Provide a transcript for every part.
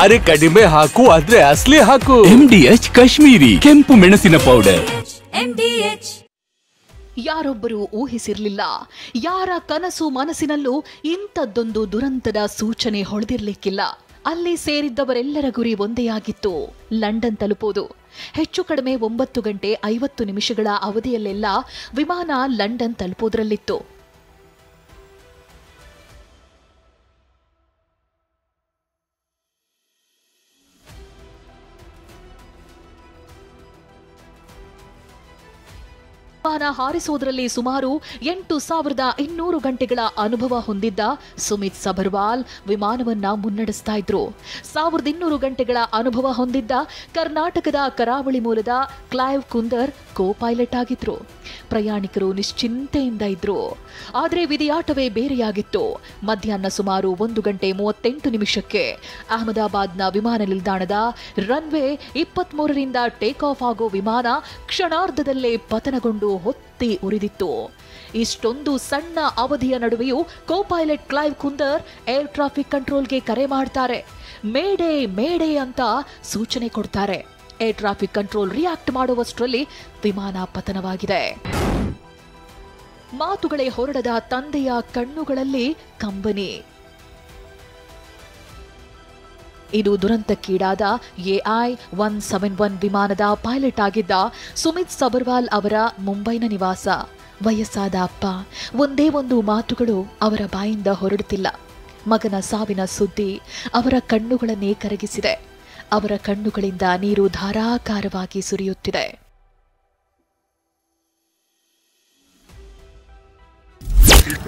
ಅರೆ ಕಡಿಮೆ ಹಾಕು ಆದ್ರೆ ಅಸಲಿ ಹಾಕು. MDH ಕಾಶ್ಮೀರಿ ಕೆಂಪು ಮೆಣಸಿನ ಪೌಡರ್. MDH. ಯಾರೊಬ್ಬರು ಊಹಿಸಿರ್ಲಿಲ್ಲ, ಯಾರ ಕನಸು ಮನಸ್ಸಿನಲ್ಲೂ ಇಂಥದ್ದೊಂದು ದುರಂತದ ಸೂಚನೆ ಹೊಳೆದಿರ್ಲಿಕ್ಕಿಲ್ಲ. ಅಲ್ಲಿ ಸೇರಿದ್ದವರೆಲ್ಲರ ಗುರಿ ಒಂದೇ ಆಗಿತ್ತು, ಲಂಡನ್ ತಲುಪುವುದು. ಹೆಚ್ಚು ಕಡಿಮೆ 9 ಗಂಟೆ 50 ನಿಮಿಷಗಳ ಅವಧಿಯಲ್ಲೆಲ್ಲ ವಿಮಾನ ಲಂಡನ್ ತಲುಪುವುದರಲ್ಲಿತ್ತು. ವಿಮಾನ ಹಾರಿಸುವುದರಲ್ಲಿ ಸುಮಾರು 8200 ಗಂಟೆಗಳ ಅನುಭವ ಹೊಂದಿದ್ದ ಸುಮಿತ್ ಸಬರ್ವಾಲ್ ವಿಮಾನವನ್ನ ಮುನ್ನಡೆಸ್ತಾ ಇದ್ರು. 1200 ಗಂಟೆಗಳ ಅನುಭವ ಹೊಂದಿದ್ದ ಕರ್ನಾಟಕದ ಕರಾವಳಿ ಮೂಲದ ಕ್ಲೈವ್ ಕುಂದರ್ ಕೋ ಪೈಲಟ್ ಆಗಿದ್ರು. ಪ್ರಯಾಣಿಕರು ನಿಶ್ಚಿಂತೆಯಿಂದ ಇದ್ರು. ಆದರೆ ವಿಧಿಯಾಟವೇ ಬೇರೆಯಾಗಿತ್ತು. ಮಧ್ಯಾಹ್ನ ಸುಮಾರು 1 ಗಂಟೆ 38 ನಿಮಿಷಕ್ಕೆ ಅಹಮದಾಬಾದ್ನ ವಿಮಾನ ನಿಲ್ದಾಣದ ರನ್ವೇ 23ರಿಂದ ಟೇಕ್ ಆಫ್ ಆಗೋ ವಿಮಾನ ಕ್ಷಣಾರ್ಧದಲ್ಲೇ ಪತನಗೊಂಡು ಹೊತ್ತಿ ಉರಿದಿತ್ತು. ಇಷ್ಟೊಂದು ಸಣ್ಣ ಅವಧಿಯ ನಡುವೆಯೂ co pilot Clive Kunder air traffic ಕಂಟ್ರೋಲ್ಗೆ ಕರೆ ಮಾಡ್ತಾರೆ. ಮೇಡೆ ಮೇಡೆ ಅಂತ ಸೂಚನೆ ಕೊಡ್ತಾರೆ. ಏರ್ ಟ್ರಾಫಿಕ್ ಕಂಟ್ರೋಲ್ ರಿಯಾಕ್ಟ್ ಮಾಡುವಷ್ಟರಲ್ಲಿ ವಿಮಾನ ಪತನವಾಗಿದೆ. ಮಾತುಗಳೇ ಹೊರಡದ ತಂದೆಯ ಕಣ್ಣುಗಳಲ್ಲಿ ಕಂಬನಿ. ಇದು ದುರಂತಕ್ಕೀಡಾದ AI-171 ವಿಮಾನದ ಪೈಲಟ್ ಆಗಿದ್ದ ಸುಮಿತ್ ಸಬರ್ವಾಲ್ ಅವರ ಮುಂಬೈನ ನಿವಾಸ. ವಯಸ್ಸಾದ ಅಪ್ಪ, ಒಂದೇ ಒಂದು ಮಾತುಗಳು ಅವರ ಬಾಯಿಂದ ಹೊರಡುತ್ತಿಲ್ಲ. ಮಗನ ಸಾವಿನ ಸುದ್ದಿ ಅವರ ಕಣ್ಣುಗಳನ್ನೇ ಕರಗಿಸಿದೆ. ಅವರ ಕಣ್ಣುಗಳಿಂದ ನೀರು ಧಾರಾಕಾರವಾಗಿ ಸುರಿಯುತ್ತಿದೆ.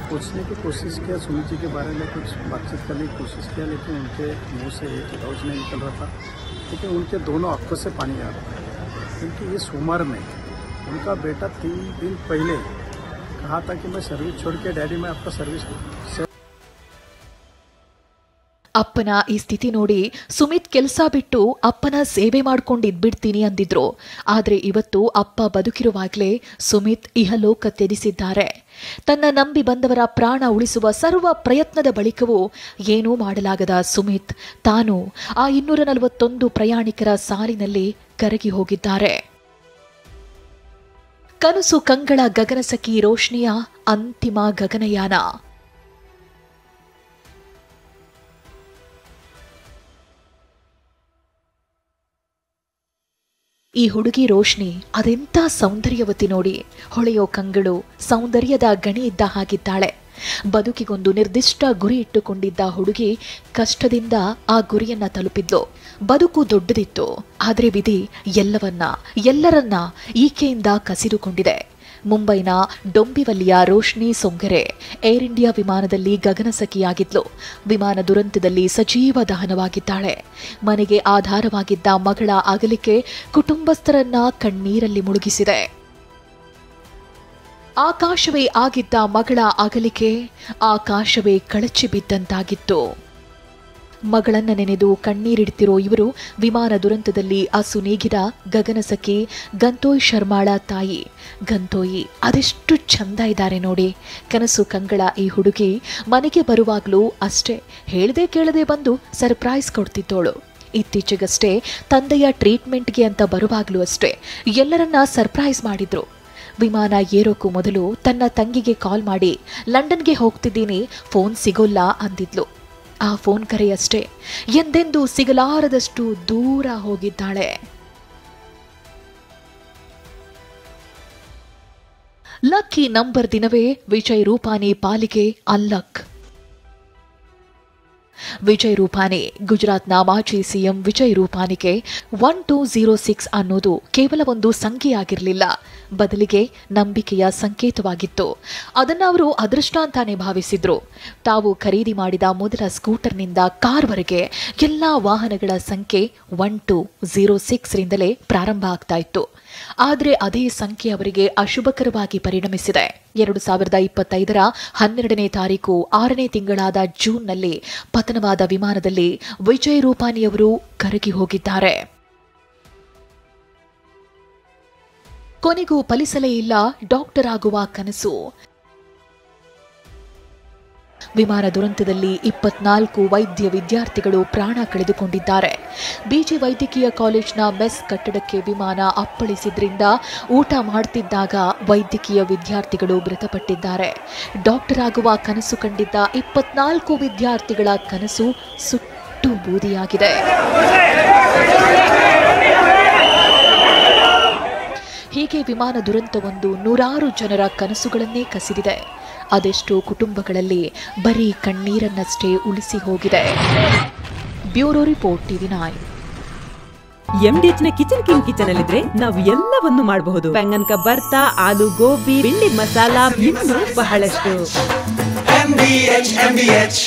पूछने की कोशिश किया, सुमित जी के बारे में कुछ बातचीत करने की कोशिश किया, लेकिन उनके मुंह से एक लफ्ज़ नहीं निकल रहा था, क्योंकि उनके दोनों आंखों से पानी आ रहा था. क्योंकि इस उम्र में उनका बेटा 3 दिन पहले कहा था कि मैं सर्विस छोड़ के डैडी मैं आपका सर्विस ಅಪ್ಪನ ಈ ಸ್ಥಿತಿ ನೋಡಿ ಸುಮಿತ್ ಕೆಲಸ ಬಿಟ್ಟು ಅಪ್ಪನ ಸೇವೆ ಮಾಡ್ಕೊಂಡು ಇದ್ಬಿಡ್ತೀನಿ ಅಂದಿದ್ರು. ಆದ್ರೆ ಇವತ್ತು ಅಪ್ಪ ಬದುಕಿರುವಾಗಲೇ ಸುಮಿತ್ ಇಹಲೋಕ ತ್ಯಜಿಸಿದ್ದಾರೆ. ತನ್ನ ನಂಬಿ ಬಂದವರ ಪ್ರಾಣ ಉಳಿಸುವ ಸರ್ವ ಪ್ರಯತ್ನದ ಬಳಿಕವೂ ಏನೂ ಮಾಡಲಾಗದ ಸುಮಿತ್ ತಾನು ಆ 241 ಪ್ರಯಾಣಿಕರ ಸಾಲಿನಲ್ಲಿ ಕರಗಿ ಹೋಗಿದ್ದಾರೆ. ಕನಸು ಕಂಗಳ ಗಗನಸಖಿ ರೋಶ್ನಿಯ ಅಂತಿಮ ಗಗನಯಾನ. ಈ ಹುಡುಗಿ ರೋಶ್ನಿ ಅದೆಂಥ ಸೌಂದರ್ಯವತಿ ನೋಡಿ. ಹೊಳೆಯೋ ಕಂಗಳು, ಸೌಂದರ್ಯದ ಗಣಿ ಇದ್ದ ಹಾಗಿದ್ದಾಳೆ. ಬದುಕಿಗೊಂದು ನಿರ್ದಿಷ್ಟ ಗುರಿ ಇಟ್ಟುಕೊಂಡಿದ್ದ ಹುಡುಗಿ ಕಷ್ಟದಿಂದ ಆ ಗುರಿಯನ್ನ ತಲುಪಿದ್ಲು. ಬದುಕು ದೊಡ್ಡದಿತ್ತು, ಆದರೆ ವಿಧಿ ಎಲ್ಲರನ್ನ ಈಕೆಯಿಂದ ಕಸಿದುಕೊಂಡಿದೆ. ಮುಂಬೈನ ಡೊಂಬಿವಲಿಯ ರೋಶ್ನಿ ಸೊಂಗರೆ ಏರ್ ಇಂಡಿಯಾ ವಿಮಾನದಲ್ಲಿ ಗಗನಸಖಿಯಾಗಿದ್ಲು. ವಿಮಾನ ದುರಂತದಲ್ಲಿ ಸಜೀವ ದಹನವಾಗಿದ್ದಾಳೆ. ಮನೆಗೆ ಆಧಾರವಾಗಿದ್ದ ಮಗಳ ಅಗಲಿಕೆ ಕುಟುಂಬಸ್ಥರನ್ನ ಕಣ್ಣೀರಲ್ಲಿ ಮುಳುಗಿಸಿದೆ. ಆಕಾಶವೇ ಆಗಿದ್ದ ಮಗಳ ಅಗಲಿಕೆ ಆಕಾಶವೇ ಕಳಚಿ ಬಿದ್ದಂತಾಗಿತ್ತು. ಮಗಳನ್ನ ನೆನೆದು ಕಣ್ಣೀರಿಡ್ತಿರೋ ಇವರು ವಿಮಾನ ದುರಂತದಲ್ಲಿ ಅಸು ನೀಗಿದ ಗಗನಸಖಿ ಗಂತೋಯ್ ಶರ್ಮಾಳ ತಾಯಿ. ಗಂತೋಯಿ ಅದೆಷ್ಟು ಚಂದ ಇದ್ದಾರೆ ನೋಡಿ. ಕನಸು ಕಂಗಳ ಈ ಹುಡುಗಿ ಮನೆಗೆ ಬರುವಾಗ್ಲೂ ಅಷ್ಟೇ ಹೇಳದೆ ಕೇಳದೆ ಬಂದು ಸರ್ಪ್ರೈಸ್ ಕೊಡ್ತಿದ್ದೋಳು. ಇತ್ತೀಚೆಗಷ್ಟೇ ತಂದೆಯ ಟ್ರೀಟ್ಮೆಂಟ್ಗೆ ಅಂತ ಬರುವಾಗ್ಲೂ ಅಷ್ಟೇ ಎಲ್ಲರನ್ನ ಸರ್ಪ್ರೈಸ್ ಮಾಡಿದ್ರು. ವಿಮಾನ ಏರೋಕ್ಕೂ ಮೊದಲು ತನ್ನ ತಂಗಿಗೆ ಕಾಲ್ ಮಾಡಿ ಲಂಡನ್ಗೆ ಹೋಗ್ತಿದ್ದೀನಿ, ಫೋನ್ ಸಿಗೋಲ್ಲ ಅಂದಿದ್ಲು. ಆ ಫೋನ್ ಕರೆಯಷ್ಟೇ ಎಂದೆಂದೂ ಸಿಗಲಾರದಷ್ಟು ದೂರ ಹೋಗಿದ್ದಾಳೆ. ಲಕ್ಕಿ ನಂಬರ್ ದಿನವೇ ವಿಜಯ್ ರೂಪಾನಿ ಪಾಲಿಗೆ ಅನ್ಲಕ್. ವಿಜಯ್ ರೂಪಾನಿ ಗುಜರಾತ್ನ ಮಾಜಿ ಸಿಎಂ ವಿಜಯ್ ರೂಪಾನಿಗೆ 1206 ಅನ್ನೋದು ಕೇವಲ ಒಂದು ಸಂಖ್ಯೆಯಾಗಿರಲಿಲ್ಲ, ಬದಲಿಗೆ ನಂಬಿಕೆಯ ಸಂಕೇತವಾಗಿತ್ತು. ಅದನ್ನ ಅವರು ಅದೃಷ್ಟ ಅಂತಾನೆ ಭಾವಿಸಿದ್ರು. ತಾವು ಖರೀದಿ ಮಾಡಿದ ಮೊದಲ ಸ್ಕೂಟರ್ನಿಂದ ಕಾರ್ವರೆಗೆ ಎಲ್ಲಾ ವಾಹನಗಳ ಸಂಖ್ಯೆ 1206 ರಿಂದಲೇ ಪ್ರಾರಂಭ ಆಗ್ತಾ ಇತ್ತು. ಆದರೆ ಅದೇ ಸಂಖ್ಯೆ ಅವರಿಗೆ ಅಶುಭಕರವಾಗಿ ಪರಿಣಮಿಸಿದೆ. 2025ರ 12ನೇ ತಾರೀಕು 6ನೇ ತಿಂಗಳಾದ ಜೂನ್ನಲ್ಲಿ ಪತನವಾದ ವಿಮಾನದಲ್ಲಿ ವಿಜಯ್ ರೂಪಾನಿಯವರು ಕರಗಿ ಹೋಗಿದ್ದಾರೆ. ಕೊನೆಗೂ ಫಲಿಸಲೇ ಇಲ್ಲ ಡಾಕ್ಟರ್ ಆಗುವ ಕನಸು. ವಿಮಾನ ದುರಂತದಲ್ಲಿ 24 ವೈದ್ಯ ವಿದ್ಯಾರ್ಥಿಗಳು ಪ್ರಾಣ ಕಳೆದುಕೊಂಡಿದ್ದಾರೆ. ಬಿಜಿ ವೈದ್ಯಕೀಯ ಕಾಲೇಜಿನ ಮೆಸ್ ಕಟ್ಟಡಕ್ಕೆ ವಿಮಾನ ಅಪ್ಪಳಿಸಿದ್ರಿಂದ ಊಟ ಮಾಡುತ್ತಿದ್ದಾಗ ವೈದ್ಯಕೀಯ ವಿದ್ಯಾರ್ಥಿಗಳು ಮೃತಪಟ್ಟಿದ್ದಾರೆ. ಡಾಕ್ಟರ್ ಆಗುವ ಕನಸು ಕಂಡಿದ್ದ 24 ವಿದ್ಯಾರ್ಥಿಗಳ ಕನಸು ಸುಟ್ಟು ಬೂದಿಯಾಗಿದೆ. ಹೀಗೆ ವಿಮಾನ ದುರಂತವೊಂದು ನೂರಾರು ಜನರ ಕನಸುಗಳನ್ನೇ ಕಸಿದಿದೆ. ಅದೆಷ್ಟೋ ಕುಟುಂಬಗಳಲ್ಲಿ ಬರೀ ಕಣ್ಣೀರನ್ನಷ್ಟೇ ಉಳಿಸಿ ಹೋಗಿದೆ. Bureau report TV9. MDHನ ಕಿಚನ್ ಅಲ್ಲಿದ್ರೆ ನಾವು ಎಲ್ಲವನ್ನು ಮಾಡಬಹುದು. ಬೆಂಗನ್ ಕಾ ಬರ್ತಾ, ಆಲೂ ಗೋಬಿ, ಭಿಂಡಿ ಮಸಾಲಾ, ಇನ್ನೂ ಬಹಳಷ್ಟು. MDH